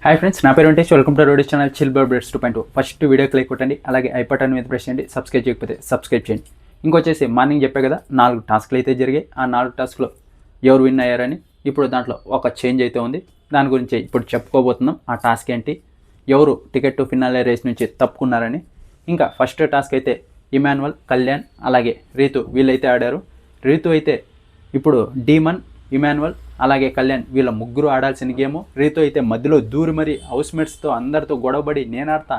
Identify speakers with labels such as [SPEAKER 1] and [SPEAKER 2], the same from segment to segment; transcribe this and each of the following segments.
[SPEAKER 1] Hi friends, నా పేరు Venkatesh. Welcome to roadie channel chill birds 2.2. First వీడియోకి లైక్ కొట్టండి, అలాగే ఐ బటన్ మీద ప్రెస్ చేయండి. సబ్స్క్రైబ్ చేయకపోతే సబ్స్క్రైబ్ చేయండి. ఇంకొచ్చేసి మార్నింగ్ చెప్పే కదా 4 టాస్క్లు అయితే జరిగాయి. ఆ 4 టాస్క్లో ఎవరు విన్ అయ్యారని ఇప్పుడు దాంట్లో ఒక చేంజ్ అయితే ఉంది. దాని గురించి ఇప్పుడు చెప్పుకోబోతున్నాం. ఆ టాస్క్ ఏంటి, ఎవరు టికెట్ టు ఫినాలే రేస్ నుంచి తప్పుకున్నారని. ఇంకా ఫస్ట్ టాస్క్ అయితే ఇమాన్యువల్, కళ్యాణ్ అలాగే రీతు వీళ్ళైతే ఆడారు. రీతు అయితే ఇప్పుడు డీమన్, ఇమాన్యువల్ అలాగే కళ్యాణ్ వీళ్ళ ముగ్గురు ఆడాల్సిన గేము. రీతు అయితే మధ్యలో దూరి మరి హౌస్మేట్స్తో అందరితో గొడవబడి నేను ఆడతా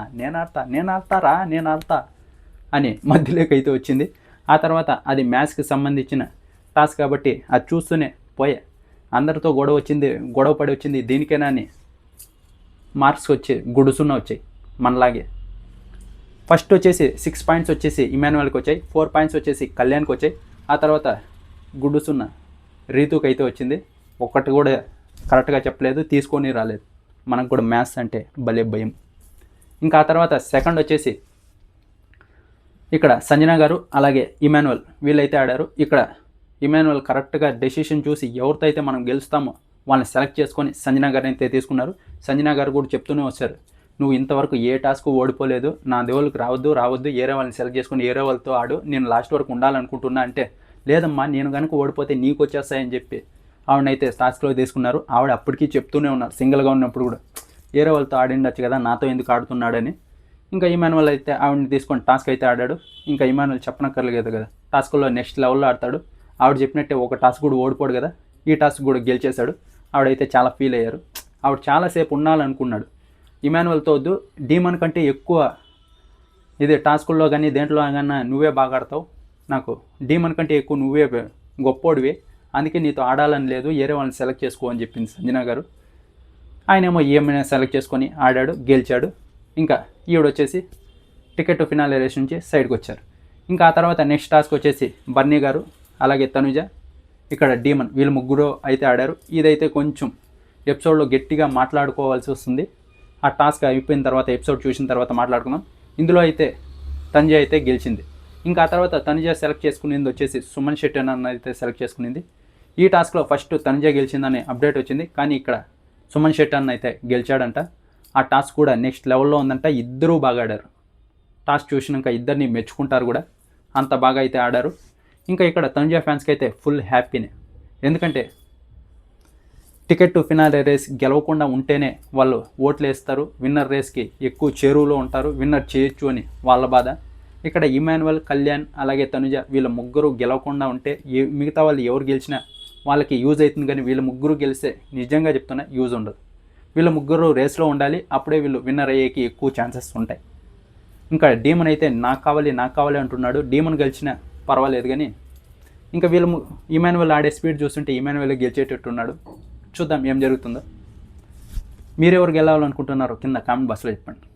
[SPEAKER 1] అని మధ్యలోకి అయితే వచ్చింది. ఆ తర్వాత అది మ్యాచ్కి సంబంధించిన టాస్క్ కాబట్టి అది చూస్తూనే పోయే అందరితో గొడవ పడి వచ్చింది దీనికైనా అని మార్క్స్ వచ్చి గుడుసున్న వచ్చాయి మనలాగే. ఫస్ట్ వచ్చేసి 6 పాయింట్స్ వచ్చేసి ఇమాన్యువల్కి వచ్చాయి, 4 పాయింట్స్ వచ్చేసి కళ్యాణ్కి వచ్చాయి. ఆ తర్వాత గుడుసున్న రీతుకి అయితే వచ్చింది. ఒక్కటి కూడా కరెక్ట్గా చెప్పలేదు, తీసుకొని రాలేదు. మనకు కూడా మ్యాథ్స్ అంటే భలే భయం. ఇంకా ఆ తర్వాత సెకండ్ వచ్చేసి ఇక్కడ సంజన గారు అలాగే ఇమాన్యువల్ వీళ్ళైతే ఆడారు. ఇక్కడ ఇమాన్యువల్ కరెక్ట్గా డెసిషన్ చూసి ఎవరితో అయితే మనం గెలుస్తామో వాళ్ళని సెలెక్ట్ చేసుకొని సంజన గారిని అయితే తీసుకున్నారు. సంజన గారు కూడా చెప్తూనే వచ్చారు, నువ్వు ఇంతవరకు ఏ టాస్క్ ఓడిపోలేదు, నా దేవుళ్ళకి రావద్దు ఏరే వాళ్ళని సెలెక్ట్ చేసుకొని ఏరే వాళ్ళతో ఆడు, నేను లాస్ట్ వరకు ఉండాలనుకుంటున్నా అంటే, లేదమ్మా నేను కనుక ఓడిపోతే నీకు వచ్చేస్తాయని చెప్పి ఆవిడనైతే టాస్క్లో తీసుకున్నారు. ఆవిడ అప్పటికీ చెప్తూనే ఉన్నారు సింగిల్గా ఉన్నప్పుడు కూడా, ఏరే వాళ్ళతో ఆడిండొచ్చు కదా, నాతో ఎందుకు ఆడుతున్నాడని. ఇంకా ఇమాన్యువల్ అయితే ఆవిడని తీసుకొని టాస్క్ అయితే ఆడాడు. ఇంకా ఇమాన్యువల్ చెప్పనక్కర్లేదు కదా, టాస్క్లో నెక్స్ట్ లెవెల్లో ఆడతాడు. ఆవిడ చెప్పినట్టే ఒక టాస్క్ కూడా ఓడిపోడు కదా, ఈ టాస్క్ కూడా గెలిచేశాడు. ఆవిడైతే చాలా ఫీల్ అయ్యారు. ఆవిడ చాలాసేపు ఉండాలనుకున్నాడు. ఇమాన్యువల్తో వద్దు, డీమన్ కంటే ఎక్కువ ఇదే టాస్కుల్లో కానీ దేంట్లో కానీ నువ్వే బాగా ఆడతావు, నాకు డీమన్ కంటే ఎక్కువ నువ్వే గొప్పోడివి, అందుకే నీతో ఆడాలని లేదు, ఏరే వాళ్ళని సెలెక్ట్ చేసుకో అని చెప్పింది సంజన గారు. ఆయనేమో ఏమైనా సెలెక్ట్ చేసుకొని ఆడాడు, గెలిచాడు. ఇంకా ఈవిడ వచ్చేసి టికెట్ టు ఫినాలే రేస్ నుంచి సైడ్కి వచ్చారు. ఇంకా ఆ తర్వాత నెక్స్ట్ టాస్క్ వచ్చేసి బర్నీ గారు అలాగే తనుజ, ఇక్కడ డీమన్ వీళ్ళు ముగ్గురు అయితే ఆడారు. ఇదైతే కొంచెం ఎపిసోడ్లో గట్టిగా మాట్లాడుకోవాల్సి వస్తుంది. ఆ టాస్క్ అయిపోయిన తర్వాత ఎపిసోడ్ చూసిన తర్వాత మాట్లాడుకున్నాం. ఇందులో అయితే తనుజ అయితే గెలిచింది. ఇంకా ఆ తర్వాత తనుజ సెలెక్ట్ చేసుకునేది వచ్చేసి సుమన్ శెట్టి అన్న అయితే సెలెక్ట్ చేసుకునింది. ఈ టాస్క్లో ఫస్ట్ తనుజ గెలిచిందని అప్డేట్ వచ్చింది, కానీ ఇక్కడ సుమన్ శెట్టి అన్న అయితే గెలిచాడంట. ఆ టాస్క్ కూడా నెక్స్ట్ లెవెల్లో ఉందంట. ఇద్దరూ బాగా ఆడారు. టాస్క్ చూసినాక ఇద్దరిని మెచ్చుకుంటారు కూడా, అంత బాగా అయితే ఆడారు. ఇంకా ఇక్కడ తనుజ ఫ్యాన్స్కి అయితే ఫుల్ హ్యాపీనే, ఎందుకంటే టికెట్ టు ఫినాలే రేస్ గెలవకుండా ఉంటేనే వాళ్ళు ఓట్లు వేస్తారు, విన్నర్ రేస్కి ఎక్కువ చేరువలో ఉంటారు, విన్నర్ చేయొచ్చు అని వాళ్ళ బాధ. ఇక్కడ ఇమాన్యువల్, కళ్యాణ్ అలాగే తనుజ వీళ్ళ ముగ్గురు గెలవకుండా ఉంటే మిగతా వాళ్ళు ఎవరు గెలిచినా వాళ్ళకి యూజ్ అవుతుంది, కానీ వీళ్ళ ముగ్గురు గెలిస్తే నిజంగా చెప్తున్నా యూజ్ ఉండదు. వీళ్ళ ముగ్గురు రేస్లో ఉండాలి, అప్పుడే వీళ్ళు విన్నర్ అయ్యేకి ఎక్కువ ఛాన్సెస్ ఉంటాయి. ఇంకా డీమన్ అయితే నాకు కావాలి అంటున్నాడు. డీమన్ గెలిచినా పర్వాలేదు, కానీ ఇంకా వీళ్ళు ఇమాన్యువల్ ఆడే స్పీడ్ చూస్తుంటే ఇమాన్యువల్ గెలిచేటట్టున్నాడు. చూద్దాం ఏం జరుగుతుందో. మీరెవరు గెలవాలనుకుంటున్నారో కింద కామెంట్ బాక్స్లో చెప్పండి.